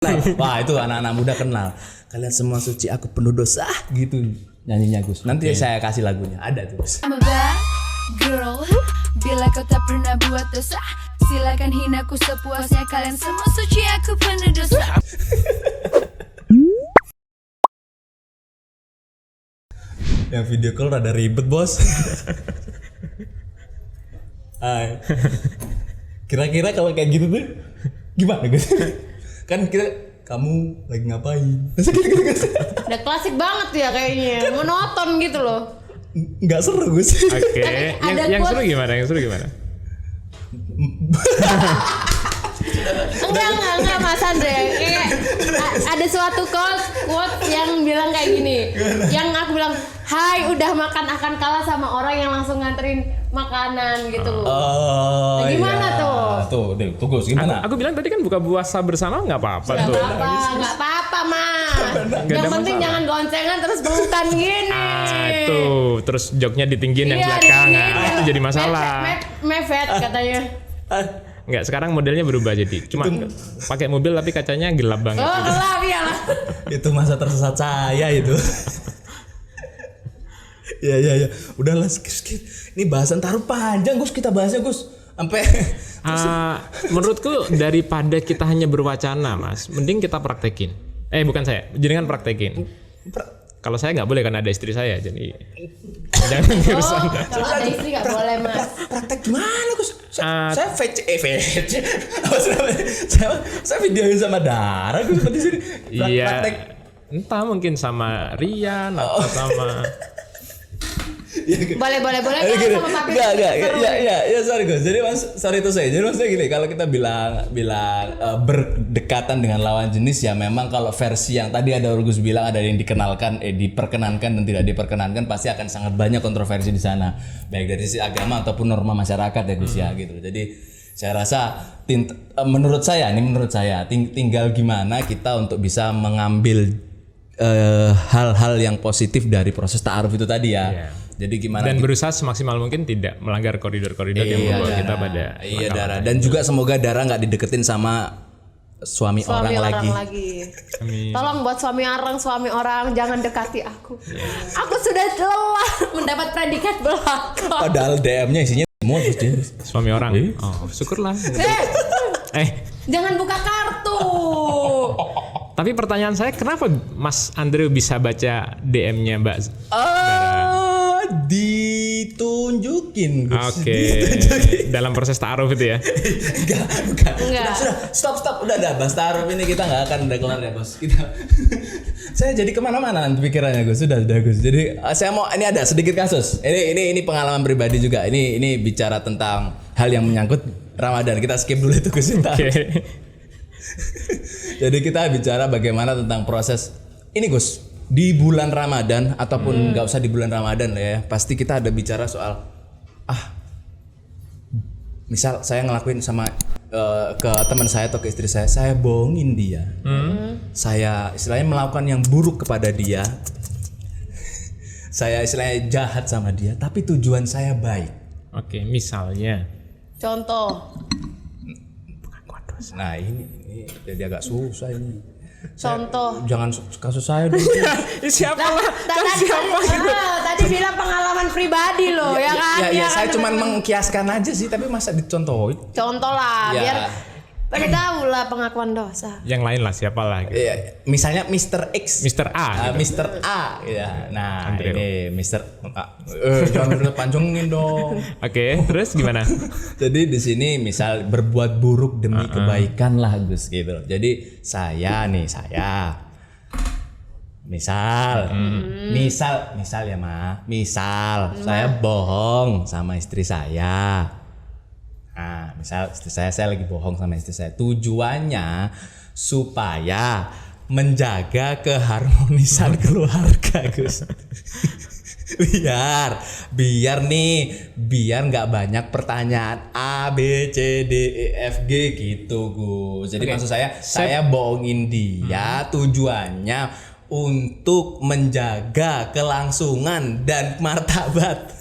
Wah itu anak-anak muda kenal. Kalian semua suci, aku penuh dosa gitu nyanyinya Gus. Nanti saya kasih lagunya, ada tuh Gus. I'm a bad girl. Bila kau tak pernah buat dosa, silakan hinaku sepuasnya. Kalian semua suci, aku penuh dosa. Yang video call rada ribet bos. Hai. Kira-kira kalau kayak gitu tuh gimana Gus? Kan kamu lagi ngapain? Udah klasik banget ya kayaknya, monoton gitu loh. Nggak seru Gus. Oke. Yang seru gimana? Yang seru gimana? Enggak Mas Andre. Kayak ada suatu quote yang bilang kayak gini. Yang aku bilang, "Hai, udah makan akan kalah sama orang yang langsung nganterin makanan gitu." Oh, gimana iya. tuh? Tuh Gus gimana? Aku bilang tadi kan buka puasa bersama nggak apa-apa tuh. Nggak apa-apa Mas. Yang penting jangan goncengan terus pelukan gini. Tuh, terus joknya ditinggiin yang belakang. Itu jadi masalah. Mepet katanya. Enggak, sekarang modelnya berubah jadi cuma pakai mobil tapi kacanya gelap banget. Oh, gelap ya lah. Itu masa tersesat saya itu. Ya. Udahlah skip. Ini bahasan taruh panjang Gus, kita bahasnya Gus. Sampai menurutku daripada kita hanya berwacana, Mas, mending kita praktekin. Bukan saya, jenengan praktekin. Kalau saya nggak boleh karena ada istri saya, jadi jangan diurusan. Kalau ada istri nggak boleh Mas. praktek gimana Gus? Saya VC. Saya videoin sama Dara Gus seperti sini. Iya. Praktek. Entah mungkin sama Rian atau sama Boleh kan sama papi. Enggak. Ya sorry Gus. Jadi sorry itu saya. Jadi maksudnya gini, kalau kita bilang berdekatan dengan lawan jenis ya memang kalau versi yang tadi ada Gus bilang ada yang diperkenankan dan tidak diperkenankan pasti akan sangat banyak kontroversi di sana. Baik dari sisi agama ataupun norma masyarakat ya Gus ya gitu. Jadi saya rasa menurut saya tinggal gimana kita untuk bisa mengambil hal-hal yang positif dari proses ta'aruf itu tadi ya. Yeah. Jadi gimana dan berusaha semaksimal mungkin tidak melanggar koridor-koridor yang membawa kita pada Dara. Dan juga semoga Dara nggak dideketin sama suami orang lagi. Tolong buat suami orang jangan dekati aku. Aku sudah lelah mendapat predikat belaka. Padahal DM-nya isinya semua suami orang. Oh, syukurlah. Jangan buka kartu. Tapi pertanyaan saya, kenapa Mas Andre bisa baca DM-nya Mbak? Ditunjukin Gus. Oke. Dalam proses ta'aruf itu ya? Enggak. Sudah, stop. Udah bahas ta'aruf ini kita nggak akan kelar ya Bos. Saya jadi kemana-mana nanti pikirannya Gus. Sudah Gus. Jadi saya mau ini ada sedikit kasus. Ini pengalaman pribadi juga. Ini bicara tentang hal yang menyangkut Ramadan. Kita skip dulu itu Gus. Oke. Jadi kita bicara bagaimana tentang proses ini Gus. Di bulan Ramadan ataupun nggak usah di bulan Ramadan lah ya, pasti kita ada bicara soal misal saya ngelakuin sama ke teman saya atau ke istri saya bohongin dia, saya istilahnya melakukan yang buruk kepada dia, saya istilahnya jahat sama dia, tapi tujuan saya baik. Oke, misalnya. Contoh. Nah ini jadi agak susah ini. Contoh. Jangan kasus saya dulu. Siapa Tadi bilang pengalaman pribadi loh, ya kan? Ya, saya cuma mengkiaskan aja sih, tapi masa dicontohin? Contoh lah, biar pada tahu lah pengakuan dosa. Yang lain lah, siapa lah gitu. Misalnya Mr. X, Mr. A gitu. Mr. A ya. Nah, Andrew. ini Mr. A. Jangan udah panjangin dong. Oke, terus gimana? Jadi di sini misal berbuat buruk demi kebaikan lah Gus gitu. Jadi saya misal ya Ma, saya bohong sama istri saya. Nah, misal istri saya lagi bohong sama istri saya. Tujuannya supaya menjaga keharmonisan keluarga, Gus. biar nggak banyak pertanyaan A, B, C, D, E, F, G gitu, Gus. Jadi maksud saya bohongin dia tujuannya untuk menjaga kelangsungan dan martabat.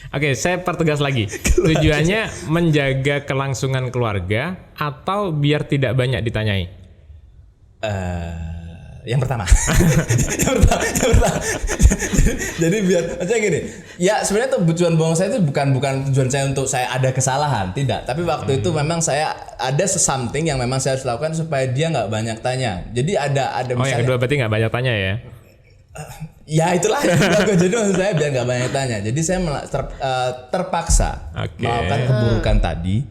Oke, saya pertegas lagi. Tujuannya menjaga kelangsungan keluarga atau biar tidak banyak ditanyai? Yang pertama. yang pertama. Jadi biar maksudnya gini, ya sebenarnya tujuan bohong saya itu bukan tujuan saya untuk saya ada kesalahan, tidak. Tapi waktu itu memang saya ada something yang memang saya harus lakukan supaya dia nggak banyak tanya. Jadi ada misalnya. Oh yang kedua berarti nggak banyak tanya ya? Ya itulah. Jadi maksud saya biar nggak banyak tanya. Jadi saya terpaksa melakukan keburukan tadi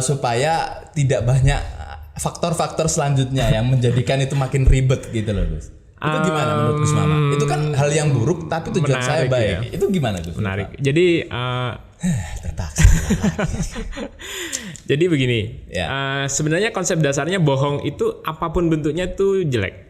supaya tidak banyak faktor-faktor selanjutnya yang menjadikan itu makin ribet gitu loh Gus. Itu gimana menurut Gus Mama? Itu kan hal yang buruk tapi tujuan saya baik. Ya? Itu gimana Gus? Menarik. Jadi terpaksa. Jadi begini. Sebenarnya konsep dasarnya bohong itu apapun bentuknya itu jelek.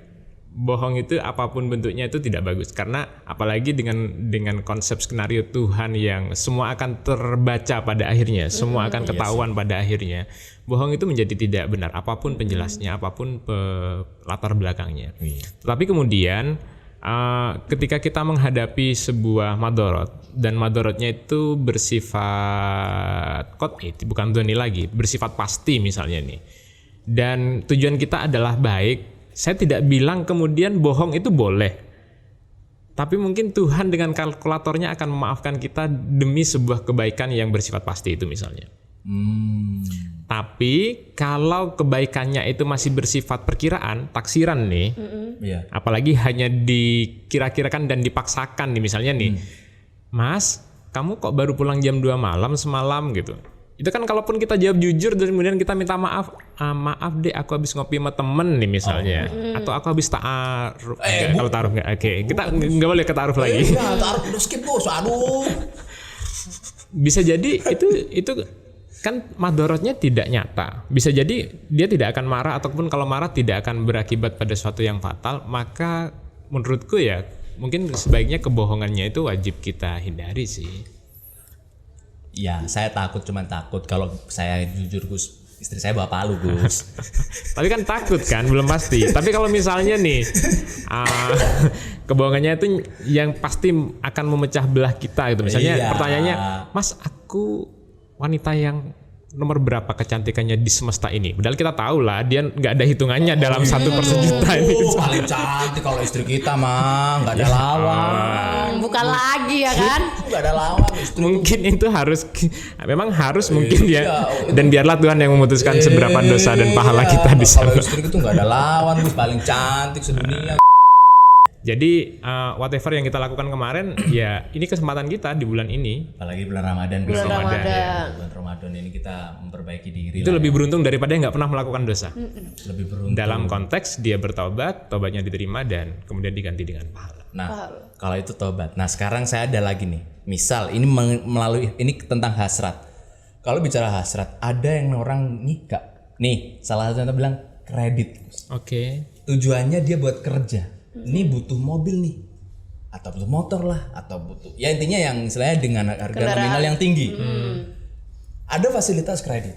Bohong itu apapun bentuknya itu tidak bagus karena apalagi dengan konsep skenario Tuhan yang semua akan terbaca pada akhirnya, semua akan ketahuan pada akhirnya. Bohong itu menjadi tidak benar apapun penjelasnya, apapun latar belakangnya. Tapi kemudian ketika kita menghadapi sebuah madorot dan madorotnya itu bersifat bukan doni lagi, bersifat pasti misalnya nih. Dan tujuan kita adalah baik. Saya tidak bilang kemudian bohong itu boleh. Tapi mungkin Tuhan dengan kalkulatornya akan memaafkan kita demi sebuah kebaikan yang bersifat pasti itu misalnya. Tapi kalau kebaikannya itu masih bersifat perkiraan, taksiran nih. Apalagi hanya dikira-kirakan dan dipaksakan nih misalnya nih. Mas, kamu kok baru pulang jam 2 malam semalam gitu. Itu kan kalaupun kita jawab jujur dan kemudian kita minta maaf, maaf deh aku habis ngopi sama temen nih misalnya, atau aku habis ta'aruf. Kalau ta'aruf nggak, oke. Kita nggak boleh ke ta'aruf lagi. Ta'aruf udah skip Gus, aduh. Bisa jadi itu kan madorotnya tidak nyata. Bisa jadi dia tidak akan marah ataupun kalau marah tidak akan berakibat pada sesuatu yang fatal. Maka menurutku ya mungkin sebaiknya kebohongannya itu wajib kita hindari sih. Ya, saya cuman takut kalau saya jujur Gus, istri saya bawa palu Gus. Tapi kan takut kan, belum pasti. Tapi kalau misalnya nih kebohongannya itu yang pasti akan memecah belah kita gitu. Misalnya pertanyaannya, Mas aku wanita yang nomor berapa kecantikannya di semesta ini? Padahal kita tahu lah dia nggak ada hitungannya dalam 1 per sejuta ini. Paling cantik kalau istri kita mah nggak ada lawan. Bukan lagi ya kan? Nggak ada lawan istri. Mungkin itu memang harus mungkin ya. Dan biarlah Tuhan yang memutuskan seberapa dosa dan pahala kita di sana. Kalau istri itu nggak ada lawan, paling cantik sedunia. Jadi whatever yang kita lakukan kemarin ya ini kesempatan kita di bulan ini. Apalagi bulan Ramadan. Bulan Ramadan ini kita memperbaiki diri. Itu lebih beruntung daripada yang nggak pernah melakukan dosa. Lebih beruntung. Dalam konteks dia bertobat, tobatnya diterima dan kemudian diganti dengan pahala. Nah, kalau itu tobat. Nah, sekarang saya ada lagi nih. Misal ini melalui ini tentang hasrat. Kalau bicara hasrat, ada yang orang nikah. Nih, salah satu yang bilang kredit. Oke. Tujuannya dia buat kerja. Ini butuh mobil nih, atau butuh motor lah, atau butuh ya intinya yang istilahnya dengan harga nominal yang tinggi. Ada fasilitas kredit.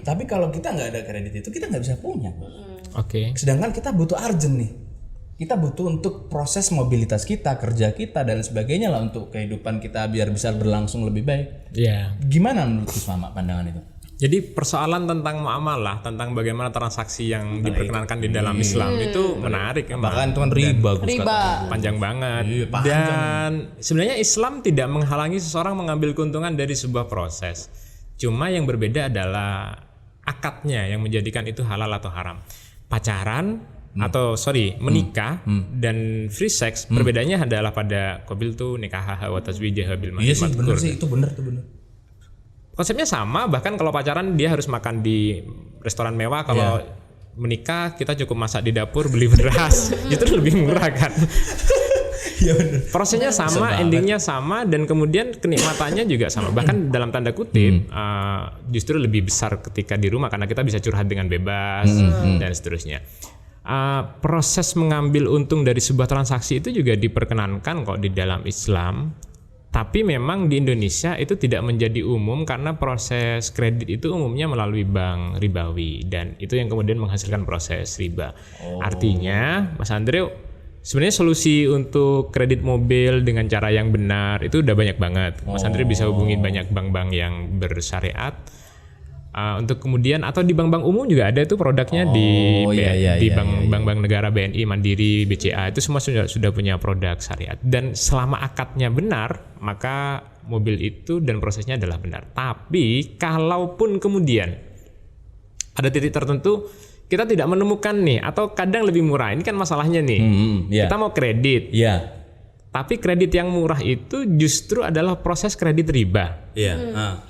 Tapi kalau kita nggak ada kredit itu kita nggak bisa punya. Oke. Sedangkan kita butuh urgent nih. Kita butuh untuk proses mobilitas kita, kerja kita dan sebagainya lah untuk kehidupan kita biar bisa berlangsung lebih baik. Iya. Gimana menurut Gus Mama pandangan itu? Jadi persoalan tentang muamalah, tentang bagaimana transaksi yang diperkenankan di dalam Islam itu menarik ya. Bahkan itu kan riba. Panjang banget. Dan sebenarnya Islam tidak menghalangi seseorang mengambil keuntungan dari sebuah proses. Cuma yang berbeda adalah akadnya yang menjadikan itu halal atau haram. Pacaran menikah dan free sex perbedaannya adalah pada qabil tu nikahaha wa tazwijaha bil mahdi. Iya sih benar sih, itu benar. Konsepnya sama, bahkan kalau pacaran dia harus makan di restoran mewah, kalau menikah kita cukup masak di dapur, beli beras. Itu lebih murah kan. Iya benar. Prosesnya sama, endingnya sama, dan kemudian kenikmatannya juga sama. Bahkan dalam tanda kutip justru lebih besar ketika di rumah karena kita bisa curhat dengan bebas dan seterusnya. Proses mengambil untung dari sebuah transaksi itu juga diperkenankan kok di dalam Islam. Tapi memang di Indonesia itu tidak menjadi umum karena proses kredit itu umumnya melalui bank ribawi dan itu yang kemudian menghasilkan proses riba. Artinya, Mas Andre, sebenarnya solusi untuk kredit mobil dengan cara yang benar itu udah banyak banget. Mas Andre bisa hubungi banyak bank-bank yang bersyariat. Untuk kemudian atau di bank-bank umum juga ada itu produknya di bank-bank negara, BNI, Mandiri, BCA itu semua sudah punya produk syariat. Dan selama akadnya benar, maka mobil itu dan prosesnya adalah benar. Tapi kalaupun kemudian ada titik tertentu kita tidak menemukan nih, atau kadang lebih murah, ini kan masalahnya nih. Kita mau kredit. Tapi kredit yang murah itu justru adalah proses kredit riba.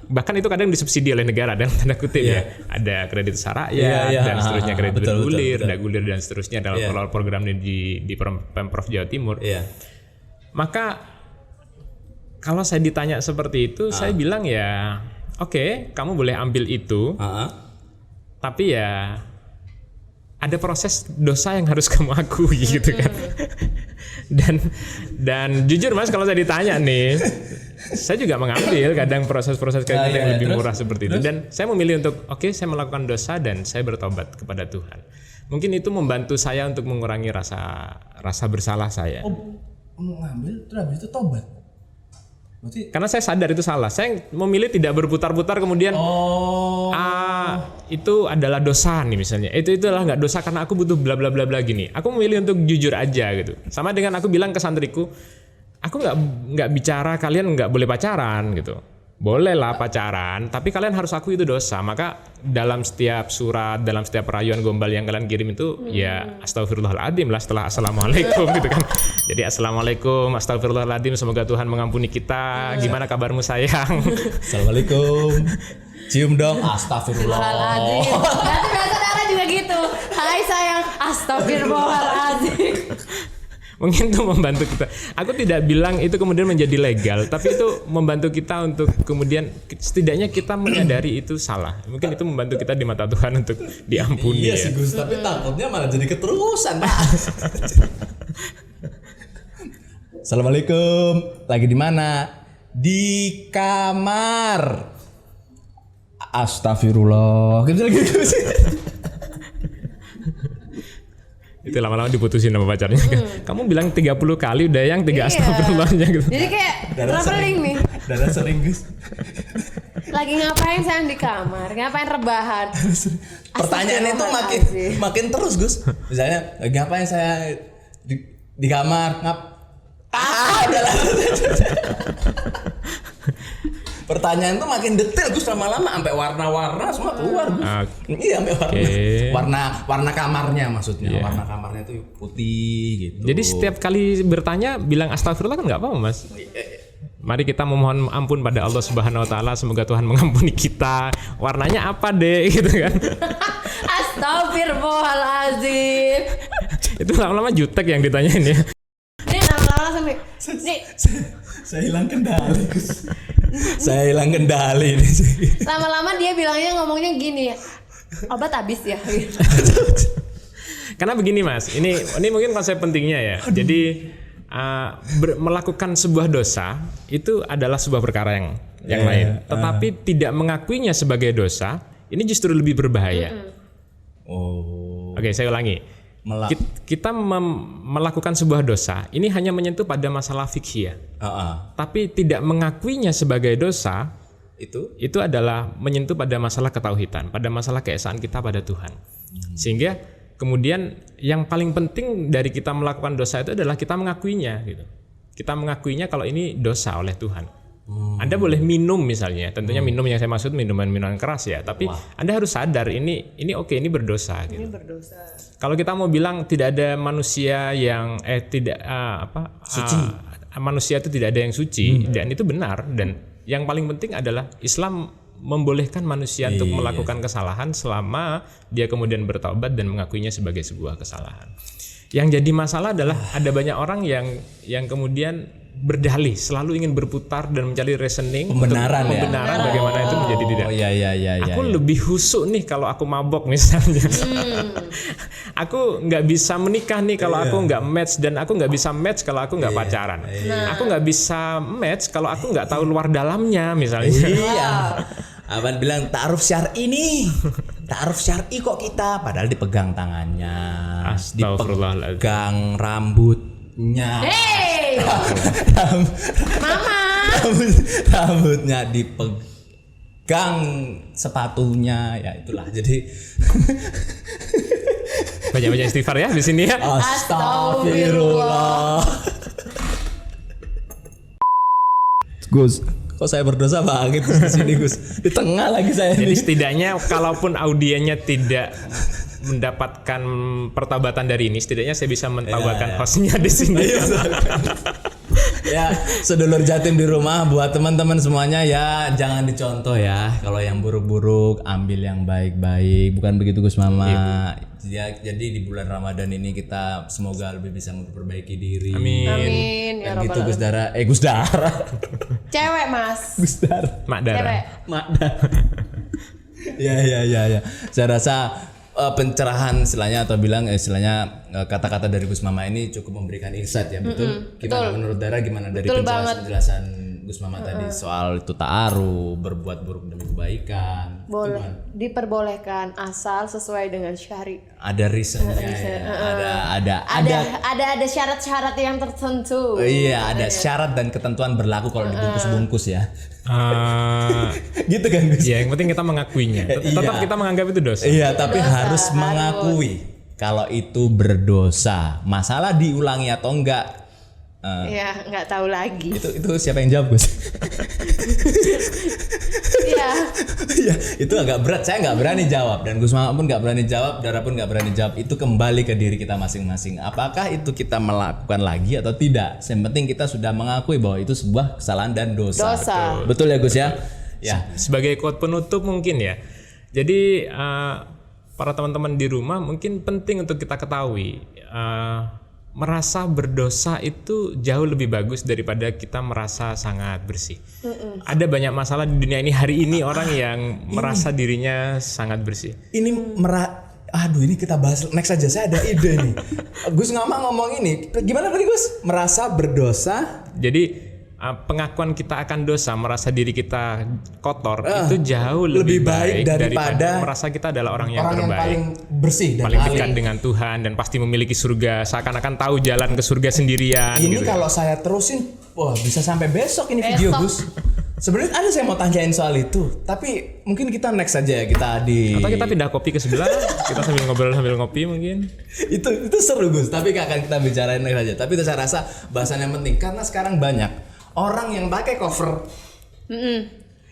Bahkan itu kadang disubsidi oleh negara dalam tanda kutip ya. Ada kredit syariah dan seterusnya, kredit bergulir, gulir dan seterusnya dalam program di Pemprov Jawa Timur. Maka kalau saya ditanya seperti itu, saya bilang ya, oke, kamu boleh ambil itu. Tapi ya ada proses dosa yang harus kamu akui gitu kan. Dan jujur Mas, kalau saya ditanya nih, saya juga mengambil kadang proses-proses kayak gitu yang lebih murah seperti itu. Dan saya memilih untuk saya melakukan dosa dan saya bertobat kepada Tuhan. Mungkin itu membantu saya untuk mengurangi rasa bersalah saya. Mengambil terus habis itu tobat. Berarti karena saya sadar itu salah. Saya memilih tidak berputar-putar kemudian itu adalah dosa nih misalnya. Itu adalah nggak dosa karena aku butuh bla bla bla bla gini. Aku memilih untuk jujur aja gitu. Sama dengan aku bilang ke santriku, aku nggak bicara kalian nggak boleh pacaran gitu. Boleh lah pacaran, tapi kalian harus akui itu dosa. Maka dalam setiap surat, dalam setiap rayuan gombal yang kalian kirim itu ya astagfirullahaladzim lah setelah assalamualaikum gitu kan. Jadi assalamualaikum, astagfirullahaladzim, semoga Tuhan mengampuni kita. Gimana kabarmu sayang? Assalamualaikum. Cium dong, astagfirullahaladzim. Nanti saudara juga gitu. Hai sayang, astagfirullahaladzim. Mungkin itu membantu kita. Aku tidak bilang itu kemudian menjadi legal, tapi itu membantu kita untuk kemudian setidaknya kita menyadari itu salah. Mungkin itu membantu kita di mata Tuhan untuk diampuni. Iya sih Gus, tapi takutnya malah jadi keterusan. Assalamualaikum. Lagi di mana? Di kamar. Astagfirullah. Gitu sih. Itu lama-lama diputusin sama pacarnya. Kamu bilang 30 kali udah yang 3 astagfirullahnya gitu. Jadi kayak traveling nih. Darah sering Gus. Lagi ngapain sayang di kamar? Ngapain rebahan? Pertanyaan itu makin terus Gus. Misalnya lagi ngapain saya di kamar? Udahlah. Pertanyaan tuh makin detail Gus, lama-lama sampai warna-warna semua keluar Gus. Iya, sampai warna kamarnya maksudnya. Warna kamarnya itu putih gitu. Jadi setiap kali bertanya bilang astagfirullah kan nggak apa-apa Mas. Mari kita memohon ampun pada Allah Subhanahu wa taala, semoga Tuhan mengampuni kita. Warnanya apa deh gitu kan. Astagfirullahaladzim. Itu lama-lama jutek yang ditanyain ya. Ini lama-lama sampai saya hilang kendali Gus. Saya hilang kendali nih. Lama-lama dia bilangnya ngomongnya gini ya. Obat habis ya. Karena begini Mas, ini mungkin konsep pentingnya ya. Jadi melakukan sebuah dosa itu adalah sebuah perkara yang lain. Tetapi tidak mengakuinya sebagai dosa, ini justru lebih berbahaya. Oke, saya ulangi. Kita melakukan sebuah dosa ini hanya menyentuh pada masalah fikih, tapi tidak mengakuinya sebagai dosa itu adalah menyentuh pada masalah ketauhidan, pada masalah keesaan kita pada Tuhan. Sehingga kemudian yang paling penting dari kita melakukan dosa itu adalah kita mengakuinya gitu. Kita mengakuinya kalau ini dosa oleh Tuhan. Anda boleh minum misalnya, tentunya minum yang saya maksud minuman keras ya, tapi Anda harus sadar ini ini berdosa gitu. Ini berdosa. Kalau kita mau bilang tidak ada manusia yang suci. Manusia itu tidak ada yang suci dan itu benar, dan yang paling penting adalah Islam membolehkan manusia untuk melakukan kesalahan selama dia kemudian bertaubat dan mengakuinya sebagai sebuah kesalahan. Yang jadi masalah adalah ada banyak orang yang kemudian berdalih, selalu ingin berputar dan mencari reasoning pembenaran bagaimana itu menjadi tidak. Aku lebih husuk nih kalau aku mabok misalnya. Aku nggak bisa menikah nih kalau aku nggak match, dan aku nggak bisa match kalau aku nggak pacaran. Aku nggak bisa match kalau aku nggak tahu luar dalamnya misalnya. Abang bilang ta'aruf syar'i nih. Ta'aruf syar'i kok kita, padahal dipegang tangannya, dipegang rambutnya. Mama. Rambutnya dipegang. gang sepatunya, ya itulah. Jadi Banyak-banyak istighfar ya di sini ya. Astagfirullah. Gus, kok saya berdosa banget di sini Gus? Di tengah lagi saya Jadi ini. setidaknya kalaupun audiennya tidak mendapatkan pertobatan dari ini, setidaknya saya bisa mentaubatkan hostnya di sini. Ya, sedulur Jatim di rumah, buat teman-teman semuanya ya jangan dicontoh ya. Kalau yang buruk-buruk, ambil yang baik-baik. Bukan begitu Gus Mama. Ya, jadi di bulan Ramadan ini kita semoga lebih bisa memperbaiki diri. Amin. Amin ya Dan gitu robbal Gus Dara. Gus Dara. Cewek mas. Gus Dara. Mak Dara. Cewek. Makda. Ya. Saya rasa pencerahan istilahnya atau bilang istilahnya kata-kata dari Gus Mama ini cukup memberikan insight ya, betul? Gimana menurut Dara, gimana dari penjelasan Gus Mama tadi soal itu ta'aruf, berbuat buruk demi kebaikan? Boleh, diperbolehkan asal sesuai dengan syari. Ada reasonnya ya. Ada syarat-syarat yang tertentu. Iya, ada syarat dan ketentuan berlaku kalau dibungkus-bungkus ya. Gitu kan Gus? Ya, yang penting kita mengakuinya. Tetap kita menganggap itu dosa. Iya, tapi harus mengakui kalau itu berdosa. Masalah diulangi atau enggak? Iya, nggak tahu lagi. Itu siapa yang jawab Gus? Iya. Iya, itu agak berat. Saya nggak berani jawab dan Gus Mama pun nggak berani jawab, Dara pun nggak berani jawab. Itu kembali ke diri kita masing-masing. Apakah itu kita melakukan lagi atau tidak? Yang penting kita sudah mengakui bahwa itu sebuah kesalahan dan dosa. Betul ya Gus ya? Ya. Sebagai quote penutup mungkin ya. Jadi para teman-teman di rumah mungkin penting untuk kita ketahui. Merasa berdosa itu jauh lebih bagus daripada kita merasa sangat bersih. Ada banyak masalah di dunia ini hari ini orang yang merasa dirinya sangat bersih. Ini aduh, ini kita bahas next aja. Saya ada ide nih. Gus ngomong ini. Gimana tadi Gus? Merasa berdosa. Jadi pengakuan kita akan dosa, merasa diri kita kotor itu jauh lebih baik daripada merasa kita adalah orang yang terbaik, paling bersih dan paling dekat dengan Tuhan dan pasti memiliki surga, seakan-akan tahu jalan ke surga sendirian. Ini gitu. kalau saya terusin, wah bisa sampai besok ini video Gus. Sebenarnya ada saya mau tanyain soal itu, tapi mungkin kita next aja ya, kita atau kita pindah kopi ke sebelah, kita sambil ngobrol sambil ngopi mungkin. itu seru Gus, tapi gak akan kita bicarain next aja. Tapi itu saya rasa bahasan yang penting karena sekarang banyak orang yang pakai cover.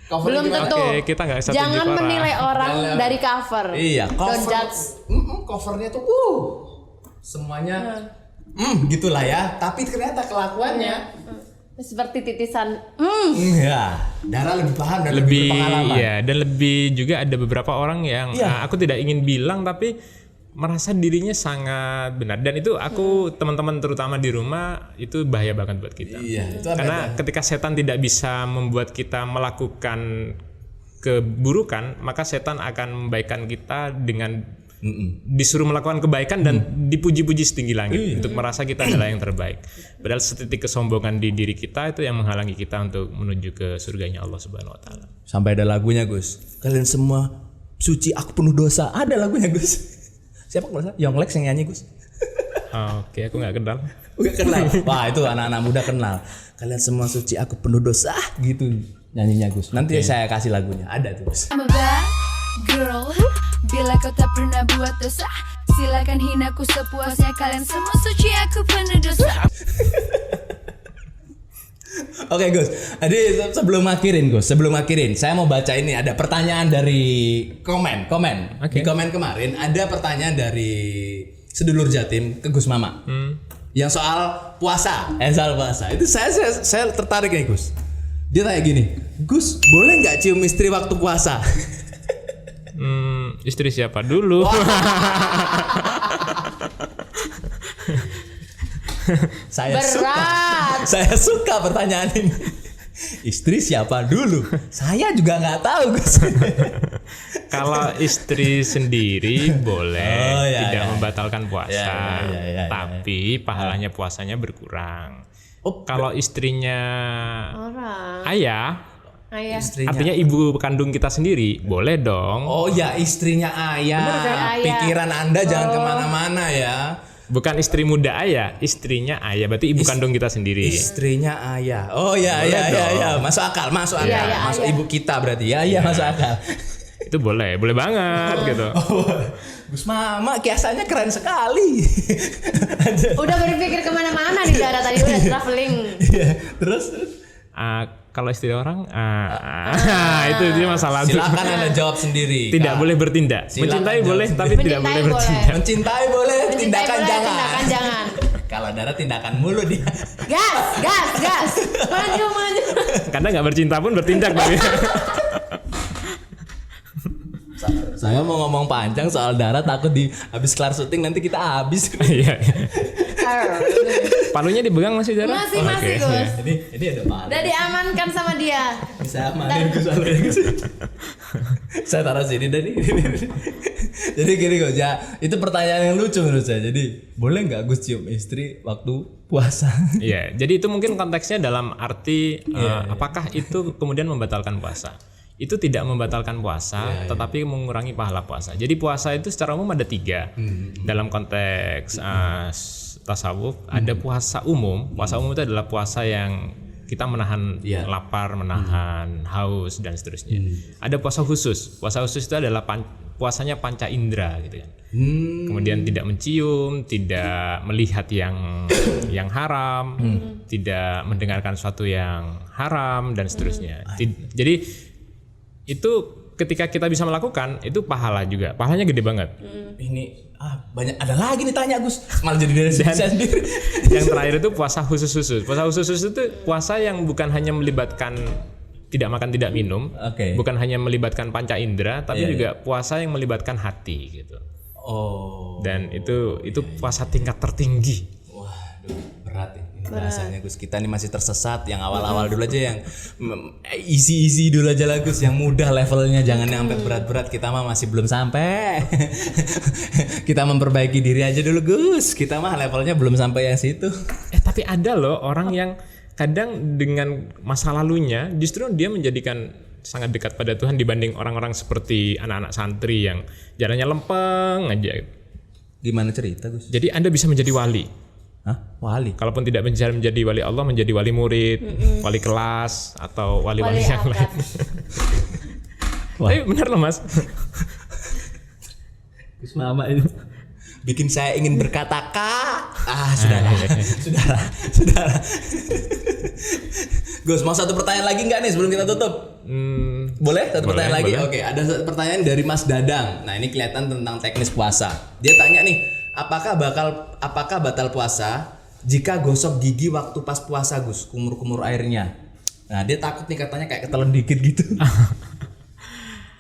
Belum tentu. Oke, kita nggak bisa Jangan tunjuk menilai orang dari cover. Iya, Don't cover. judge. Covernya tuh semuanya gitulah ya. Tapi ternyata kelakuannya seperti titisan. ya, Dara lebih paham dan lebih berpengalaman. Iya, dan lebih juga ada beberapa orang yang aku tidak ingin bilang tapi merasa dirinya sangat benar, dan itu aku teman-teman terutama di rumah itu bahaya banget buat kita. Iya, itu karena ketika setan tidak bisa membuat kita melakukan keburukan, maka setan akan membaikkan kita dengan disuruh melakukan kebaikan dan dipuji-puji setinggi langit untuk merasa kita adalah yang terbaik. Padahal setitik kesombongan di diri kita itu yang menghalangi kita untuk menuju ke surganya Allah Subhanahu Wa Taala. Sampai ada lagunya Gus. Kalian semua suci, aku penuh dosa. Ada lagunya Gus. Siapa kalau salah? Yonglex yang nyanyi Gus. Oke, aku nggak kenal. Nggak kenal. Wah, itu anak-anak muda kenal. Kalian semua suci, aku penuh dosa. Gitu nyanyinya Gus. Nanti saya kasih lagunya. Ada tuh Gus. I'm a bad girl. Bila kau tak pernah buat dosa, silakan hinaku sepuasnya. Kalian semua suci, aku penuh dosa. Oke Gus, jadi sebelum akhirin, saya mau baca ini, ada pertanyaan dari komen. Di komen kemarin ada pertanyaan dari sedulur Jatim ke Gus Mama, yang soal puasa, itu saya tertarik nih Gus. Dia tanya gini, Gus boleh nggak cium istri waktu puasa? Istri siapa dulu? Saya suka pertanyaan ini. Istri siapa dulu? Saya juga nggak tahu Gus. Kalau istri sendiri boleh tidak membatalkan puasa, tapi pahalanya puasanya berkurang. Kalau istrinya ayah, artinya ibu kandung kita sendiri, boleh dong. Oh ya, istrinya ayah. Pikiran Anda jangan kemana-mana ya. Bukan istri muda ayah, istrinya ayah. Berarti ibu kandung kita sendiri. Istrinya ayah. Oh ya ya. Masuk akal. Masuk ayah. ibu kita berarti ya. Iya masuk akal. Itu boleh banget gitu. Gus Mama kiasannya keren sekali. Udah berpikir kemana-mana di darat tadi, udah traveling. Iya. Terus Kalau istri orang, itu dia masalah. silakan Anda jawab sendiri. Tidak boleh bertindak. Silakan Mencintai jawab boleh, sendiri. tapi tidak boleh bertindak. Mencintai boleh, tindakan boleh, jangan. tindakan jangan. Kalau Dara tindakan mulu dia. Gas. Maju. Karena nggak bercinta pun bertindak tapi. Saya mau ngomong panjang soal Dara, takut di habis kelar syuting nanti kita habis. Iya. Palunya dipegang masih Dara? Masih Oke. Gus. Ini ada palu. Udah diamankan sama dia. Bisa amanin Gus. Saya taruh sini dan ini. Jadi gini Gus ya, itu pertanyaan yang lucu menurut saya. Jadi boleh nggak Gus cium istri waktu puasa? Iya, jadi itu mungkin konteksnya dalam arti apakah itu kemudian membatalkan puasa? Itu tidak membatalkan puasa, tetapi mengurangi pahala puasa. Jadi puasa itu secara umum ada 3 dalam konteks tasawuf. Ada puasa umum. Puasa umum itu adalah puasa yang kita menahan lapar, menahan haus dan seterusnya. Ada puasa khusus. Puasa khusus itu adalah puasanya panca indera gitu kan. Kemudian tidak mencium, tidak melihat yang haram, tidak mendengarkan sesuatu yang haram dan seterusnya. Jadi itu ketika kita bisa melakukan itu pahala juga, pahalanya gede banget. Ini banyak ada lagi nih tanya Gus, malah jadi dari saya sendiri. Yang terakhir itu puasa khusus. Puasa khusus itu puasa yang bukan hanya melibatkan tidak makan tidak minum, bukan hanya melibatkan panca indera, tapi juga puasa yang melibatkan hati gitu. Dan itu puasa tingkat tertinggi. Waduh, berat ya. Rasanya Gus, kita nih masih tersesat. Yang awal-awal dulu aja, yang easy dulu aja lah Gus, yang mudah levelnya, jangan yang sampai berat-berat. Kita mah masih belum sampai. Kita memperbaiki diri aja dulu Gus, kita mah levelnya belum sampai yang situ. Tapi ada loh orang yang kadang dengan masa lalunya justru dia menjadikan sangat dekat pada Tuhan dibanding orang-orang seperti anak-anak santri yang jalannya lempeng aja. Gimana cerita Gus? Jadi Anda bisa menjadi wali. Wali. Kalaupun tidak bisa menjadi wali Allah, menjadi wali murid, wali kelas, atau wali-wali yang lain. Tapi benar loh Mas. Gus Mama itu bikin saya ingin berkata sudahlah. Gus, mau satu pertanyaan lagi nggak nih sebelum kita tutup? Boleh satu pertanyaan lagi? Oke, ada satu pertanyaan dari Mas Dadang. Nah ini kelihatan tentang teknis puasa. Dia tanya nih, apakah batal puasa jika gosok gigi waktu pas puasa Gus, kumur-kumur airnya? Nah dia takut nih katanya kayak ketelan dikit gitu.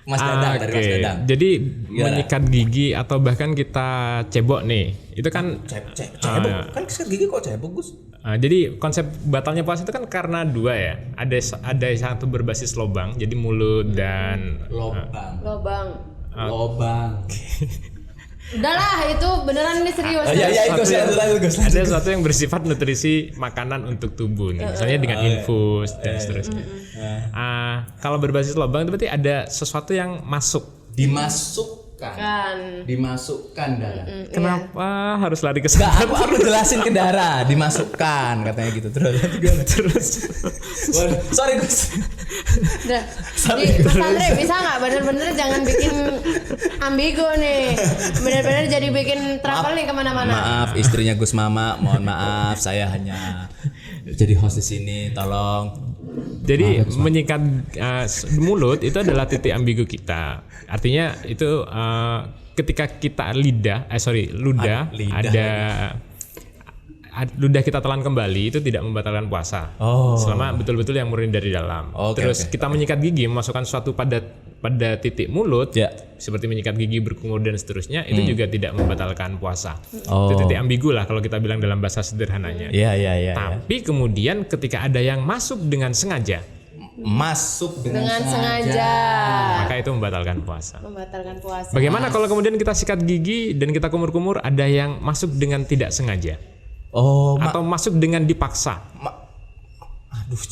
Mas Dadang dari Mas Dadang. Jadi menyikat gigi atau bahkan kita cebok nih, itu kan cebok. Kan sikat gigi kok cebok Gus? Jadi konsep batalnya puasa itu kan karena 2 ya. Ada satu berbasis lobang, jadi mulut dan Lobang. Udahlah, itu beneran ini serius. Ada sesuatu yang bersifat nutrisi makanan untuk tubuh nih. Misalnya dengan infus dan seterusnya. Kalau berbasis lobang itu berarti ada sesuatu yang dimasukkan Dara. Kenapa harus lari ke sana? Aku jelasin ke Dara, dimasukkan katanya gitu. Terus. Sorry Gus. Mas Andre bisa nggak bener-bener jangan bikin ambigu nih, bener-bener jadi bikin travel nih kemana-mana. Maaf istrinya Gus Mama, mohon maaf, saya hanya jadi host di sini, tolong. Jadi menyikat mulut itu adalah titik ambigu kita. Artinya itu ketika kita ludah ludah kita telan kembali itu tidak membatalkan puasa. Selama betul-betul yang murni dari dalam. Terus kita menyikat gigi, memasukkan sesuatu pada titik mulut, seperti menyikat gigi, berkumur dan seterusnya, itu juga tidak membatalkan puasa. Itu titik ambigu lah kalau kita bilang dalam bahasa sederhananya. Tapi kemudian ketika ada yang masuk dengan sengaja, maka itu membatalkan puasa. Bagaimana kalau kemudian kita sikat gigi dan kita kumur-kumur, ada yang masuk dengan tidak sengaja? Atau masuk dengan dipaksa?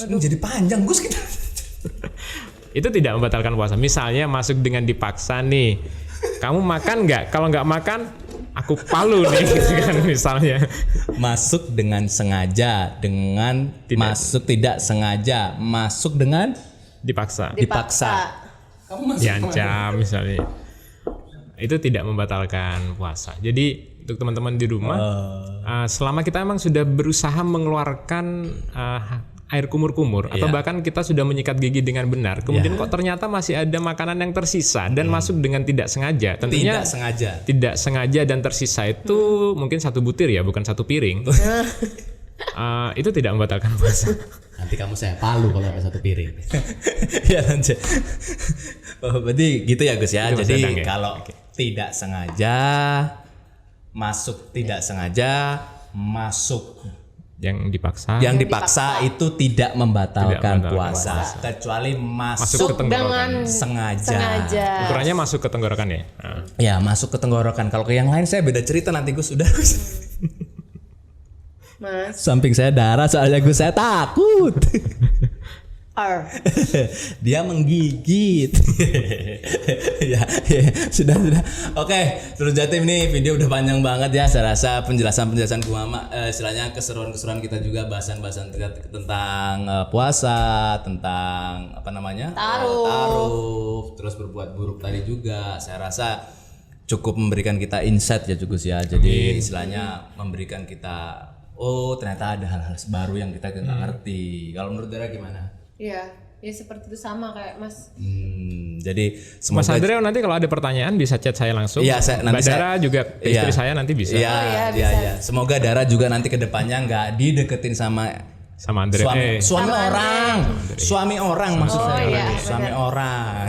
Ini jadi panjang Gus kita. Itu tidak membatalkan puasa. Misalnya masuk dengan dipaksa nih, kamu makan nggak? Kalau nggak makan, aku palu nih gitu kan misalnya. Masuk dengan sengaja, dengan Tidak. masuk tidak sengaja, masuk dengan Dipaksa, dipaksa. Kamu masuk diancam misalnya. Itu tidak membatalkan puasa. Jadi untuk teman-teman di rumah, selama kita memang sudah berusaha mengeluarkan air kumur-kumur atau bahkan kita sudah menyikat gigi dengan benar, kemudian kok ternyata masih ada makanan yang tersisa dan masuk dengan tidak sengaja. Tentunya tidak sengaja dan tersisa itu mungkin 1 butir ya, bukan 1 piring. Itu tidak membatalkan puasa. Nanti kamu saya palu kalau ada 1 piring. Ya lanjut. Oh, berarti gitu ya Gus ya. Itu Jadi sedang ya? kalau tidak sengaja masuk, tidak sengaja masuk Yang dipaksa. yang dipaksa itu tidak membatalkan Tidak membatalkan puasa, puasa. kecuali Masuk masuk ke tenggorokan. dengan sengaja. sengaja. Ukurannya masuk ke tenggorokan ya. Nah. Ya masuk ke tenggorokan. Kalau ke yang lain saya beda cerita nanti Gus. Udah Gus. Mas. Samping saya darah soalnya Gus, saya takut. Dia menggigit. ya, sudah. Oke, Seluruh Jatim nih video udah panjang banget ya. Saya rasa penjelasan Bu Mama, istilahnya keseruan kita juga, bahasan tentang puasa, tentang apa namanya? Taruh, terus berbuat buruk tadi juga. Saya rasa cukup memberikan kita insight ya Gus ya. Jadi istilahnya memberikan kita, oh ternyata ada hal-hal baru yang kita nggak ngerti. Kalau menurut Dara gimana? Iya, ya seperti itu sama kayak Mas. Jadi Mas semoga Andrea nanti kalau ada pertanyaan bisa chat saya langsung. Iya, Mbak Dara juga istri saya nanti bisa. Iya, iya. Semoga Dara juga nanti kedepannya nggak dideketin sama Andrea. suami orang maksud saya. iya, Suami orang.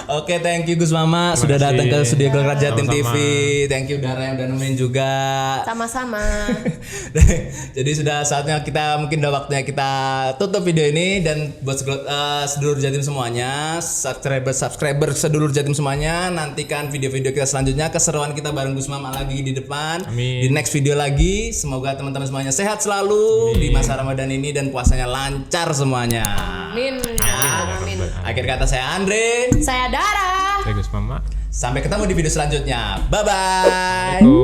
Oke, thank you Gus Mama sudah datang ke studio Golkar Jatim TV. Thank you Dara yang udah nemenin juga. Sama-sama. Jadi sudah saatnya kita, mungkin udah waktunya kita tutup video ini. Dan buat sedulur Jatim semuanya, subscriber sedulur Jatim semuanya, nantikan video-video kita selanjutnya. Keseruan kita bareng Gus Mama lagi di depan. Amin. Di next video lagi. Semoga teman-teman semuanya sehat selalu di masa Ramadan ini dan puasanya lancar semuanya. Amin. Amin. Akhir kata saya Andre. Saya Dara. Gus Mama. Sampai ketemu di video selanjutnya. Bye bye. Assalamualaikum.